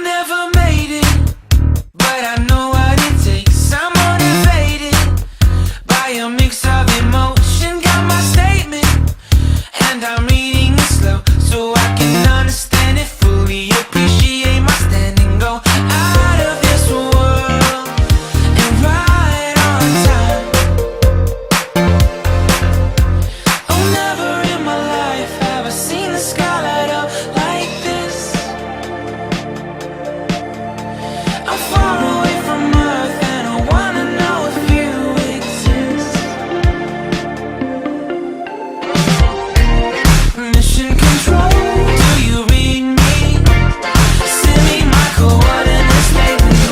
never made it, but I know what it takes. I'm motivated by a mix of emotion. Got my statement, and I'm reading it slow so I can understand it fully. Appreciate my standing, go out of this world and right on time. Oh, never in my life have I seen the sky light up like this. I'm far away from Earth and I wanna know if you exist. Mission control, do you read me? Send me my coordinates lately.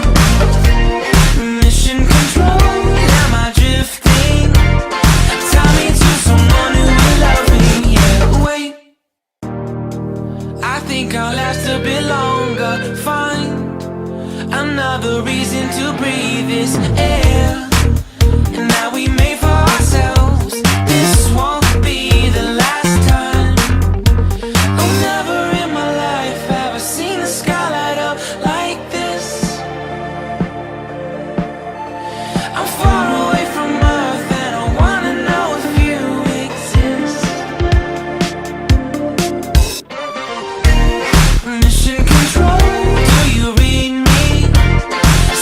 Mission control, am I drifting? Tie me to someone who will love me. Yeah, wait, I think I'll last a bit longer. Find another reason to breathe this air, and that we made for ourselves. This won't be the last time. Oh, never in my life have I seen the sky light up like this. I'm far away from Earth and I wanna know if you exist. Mission control, do you read me?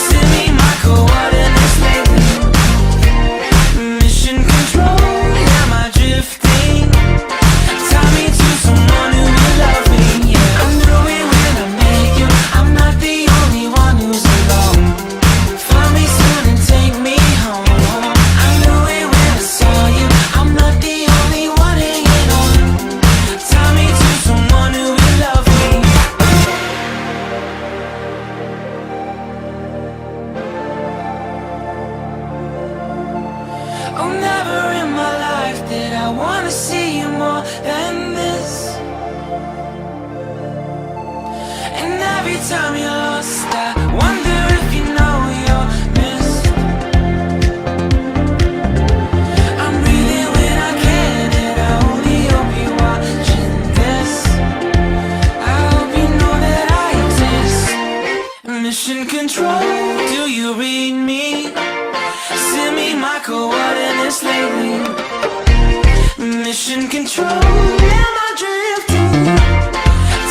Send me my coordinates lately. Mission control, am I drifting? Tie me to someone who will love me. Yeah, I knew it when I met you. I'm not the only one who's alone. Find me soon and take me home. I knew it when I saw you. I'm not the only one hanging on. Tie me to someone who will love me. Oh, never in my life did I wanna see you more than this. And every time you're lost, I wonder if you know you're missed. I'm breathing when I can, and I only hope you're watching this. I hope you know that I exist. Mission control, do you read me? Send me my coordinates lately. Mission control, am I drifting?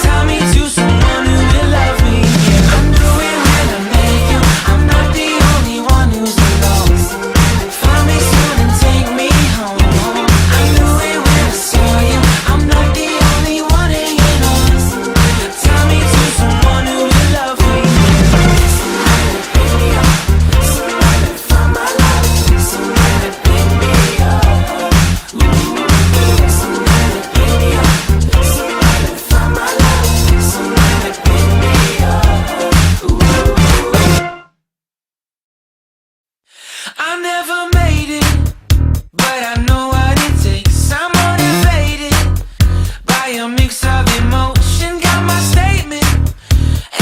Tie me to someone who will love me. Yeah, I knew it when I met you. I'm not the only one who's alone. Find me soon and take me home. I knew it when I saw you. I'm not the only one hanging on. Tie me to someone who will love me. Somebody pick me up. Somebody find my life. Somebody pick me up. Somebody pick me up. Somebody find my life. Somebody pick me up. I never made it, but I know what it takes. I'm motivated by a mix of emotion. Got my statement,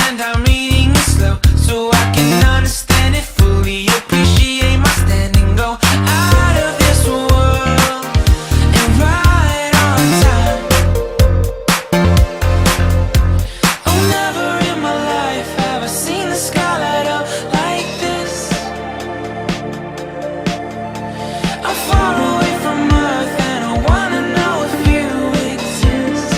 and I'm reading it slow so I can understand it fully. Appreciate my standing, go out of this world and right on time. Oh, never in my life have I seen the sky light up like this. I'm far away from Earth and I wanna know if you exist.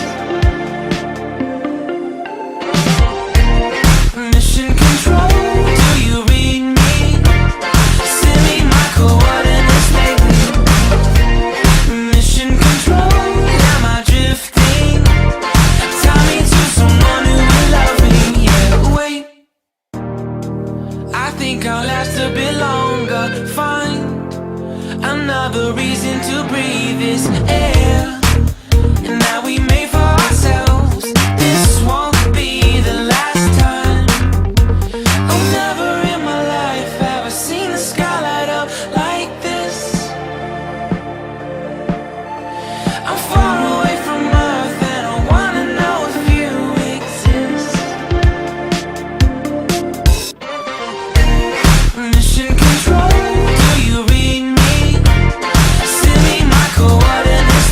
Mission control, do you read me? Send me my coordinates lately. Mission control, am I drifting? Tie me to someone who will love me. Yeah, wait, I think I'll last a bit longer. Find another reason to breathe this air, and that we made for ourselves. This won't be the last time. Oh, never in my life have I seen the sky light up like this. I'm far away from Earth and I wanna know if you exist. Mission control, do you read me? Send me my coordinates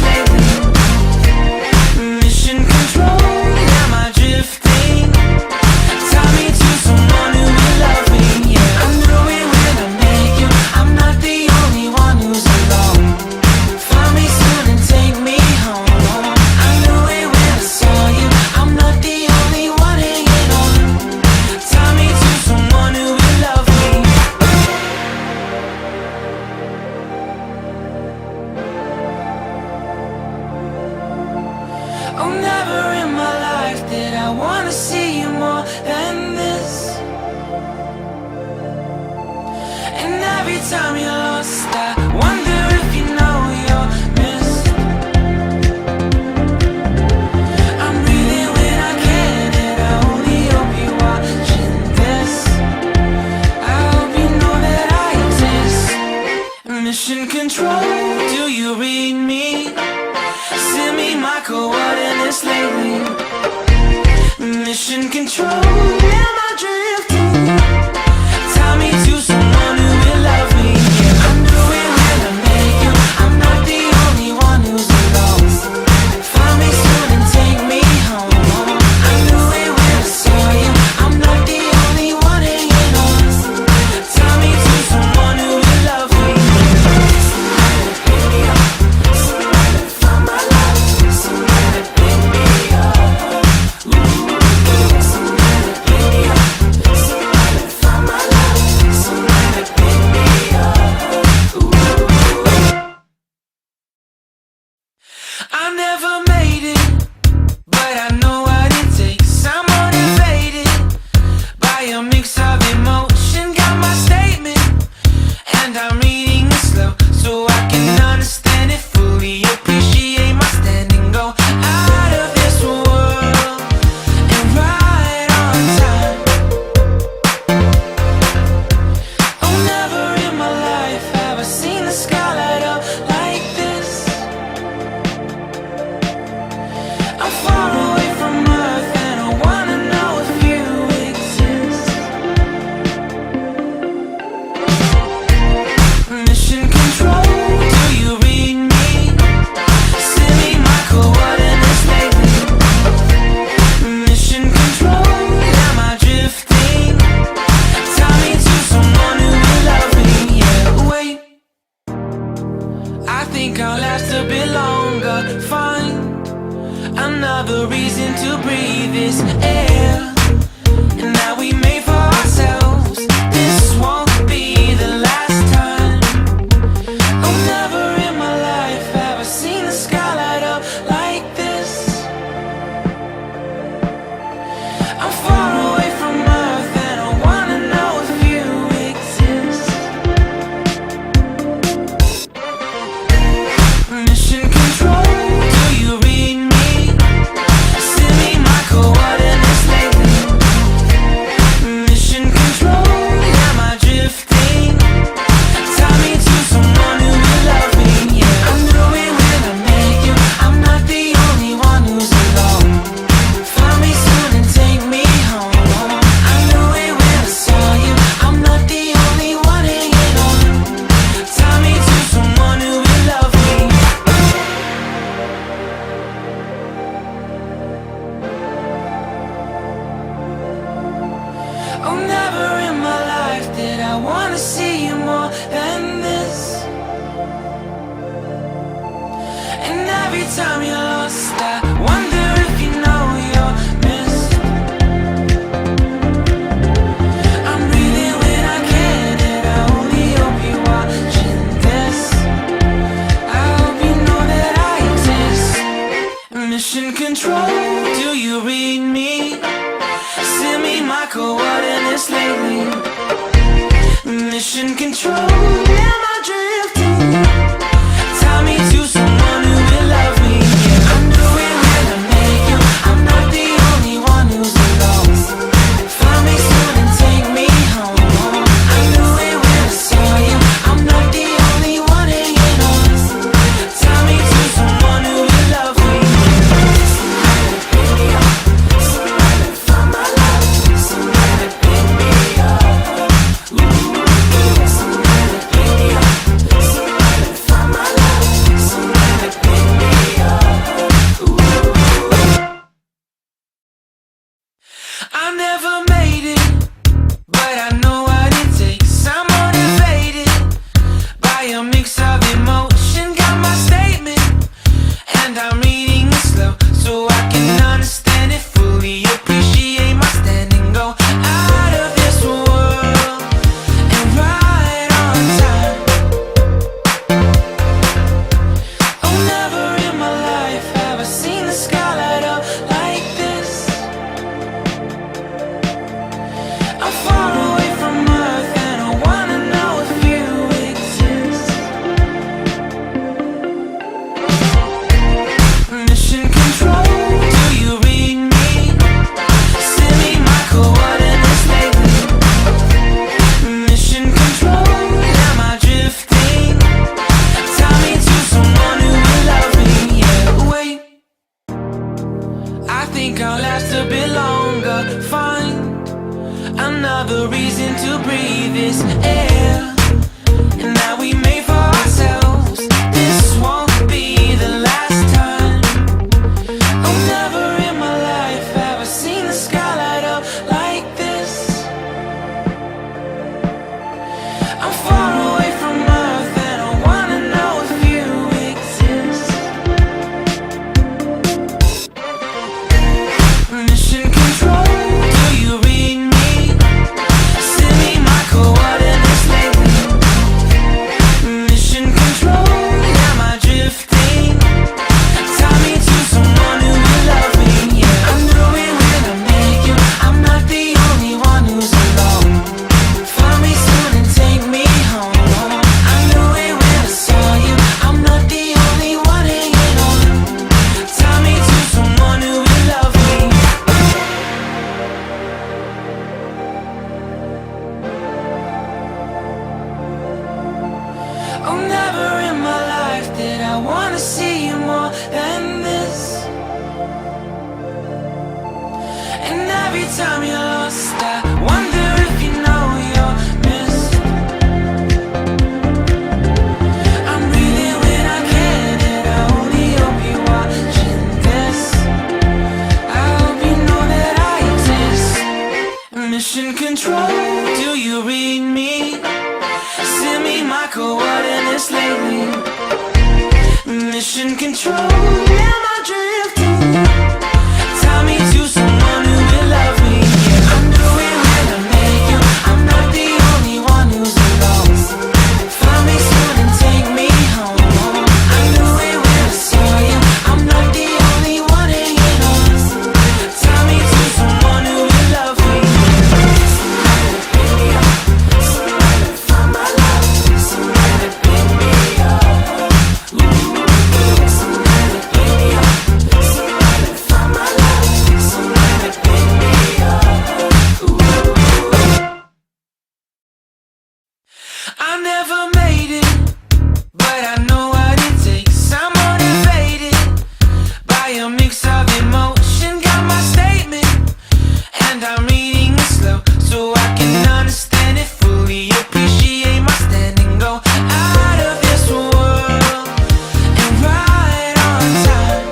see you more than this. And every time you're lost, I wonder if you know you're missed. I'm breathing when I can, and I only hope you're watching this. I hope you know that I exist. Mission control, do you read me? Send me my coordinates lately. Mission control, am I drifting? Tie me to someone who will love me. Yeah, I'm doing well, I make you. I'm not the only one who's lost. Find me soon and take me home. I knew it when I saw you. I'm not the only one hanging on. Tie me to someone who will love me. Somebody pick me up. Somebody find my life. Somebody pick me up. Somebody pick me up. Somebody find my life. Somebody pick me up. I never made it, but I know what it takes. I'm motivated by a mix of emotion. Got my statement, and I'm reading it slow so I can understand it fully. Appreciate my standing, go out of this world and right on time. Oh, never in my life have I seen the sky light up like this. I'm far away from Earth and I wanna know if you exist. Mission control, do you read me? Send me my coordinates lately. Mission control, am I drifting? Tie me to someone who will love me. Yeah, wait, I think I'll last a bit longer. Fine, another reason to breathe this air. And now we made for ourselves. This won't be the last time. Oh, never in my life have I seen the sky light up like this. I'm far away from Earth and I wanna know if you exist. Mission control, do you read me? Send me my coordinates lately. Mission control, am I drifting? Tie me to someone who will love me. Yeah, I'm doing when I make you. I'm not the only one who's alone. Find me soon and take me home. I knew it when I saw you. I'm not the only one hanging on. Tie me to someone who will love me. Oh, never in my life did I wanna see you more than this. And every time you're lost, I wonder if you know you're missed. I'm breathing when I can, and I only hope you're watching this. I hope you know that I exist. Mission control, do you read me? Send me my coordinates lately. Mission control, am I drifting? Tie me to someone who will love me. Yeah, I'm doing well, I make you. I'm not the only one who's lost. Find me soon and take me home. I knew it when I saw you. I'm not the only one hanging on. Tie me to someone who will love me. Somebody pick me up. Somebody find my life. Somebody pick me up. Somebody pick me up. Somebody find my life. Somebody pick me up. I never made it, but I know what it takes. I'm motivated by a mix of emotion. Got my statement, and I'm reading it slow so I can understand it fully. Appreciate my standing, go out of this world and right on time. Oh, never in my life have I seen the sky light up like this. another reason to breathe this air. And that we made for ourselves. This won't be the last time. Oh, never in my life have I seen the sky light up like this. I'm far away from Earth and I wanna know if you exist. Mission control, do you read me? Send me my coordinates lately. Mission control, am I drifting? Tie me to someone who will love me, yeah. I knew it when I met you, I'm not the only one who's alone. Find me soon and take me home. I knew it when I saw you, I'm not the only one hanging on. Tie me to someone who will love me. Oh, never in my life did I wanna see you more than this. And every time you're lost, I wonder if you know you're missed. I'm breathing when I can, and I only hope you're watching this. I hope you know that I exist. Mission control, do you read me? Send me my coordinates lately. Mission control, am I drifting? Tie me to someone who will love me, yeah. I knew it when I met you, I'm not the only one who's alone. Find me soon and take me home. I knew it when I saw you, I'm not the only one hanging on. Tie me to someone who will love me, yeah. Somebody pick me up, somebody find my love, somebody pick me up. Somebody pick me up, somebody find my love, somebody pick me up. I never made it, but I know what it takes. I'm motivated by a mix of emotion. Got my statement, and I'm reading it slow so I can understand it fully. Appreciate my standing, go out of this world and right on time.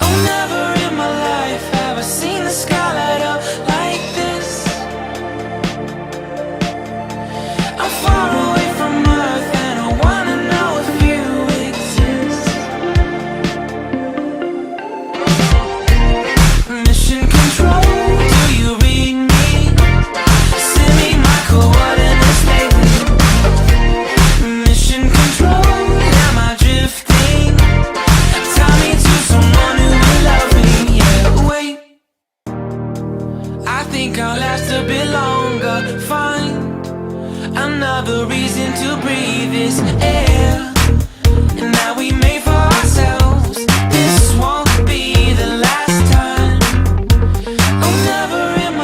Oh, never in my life have I seen the sky light up like this. I'm far away from Earth and I wanna know if you exist. Mission control, do you read me? Send me my coordinates lately. Mission control, am I drifting? Tie me to someone who will love me, yeah. Wait, I think I'll last a bit longer. Find another reason to breathe this air.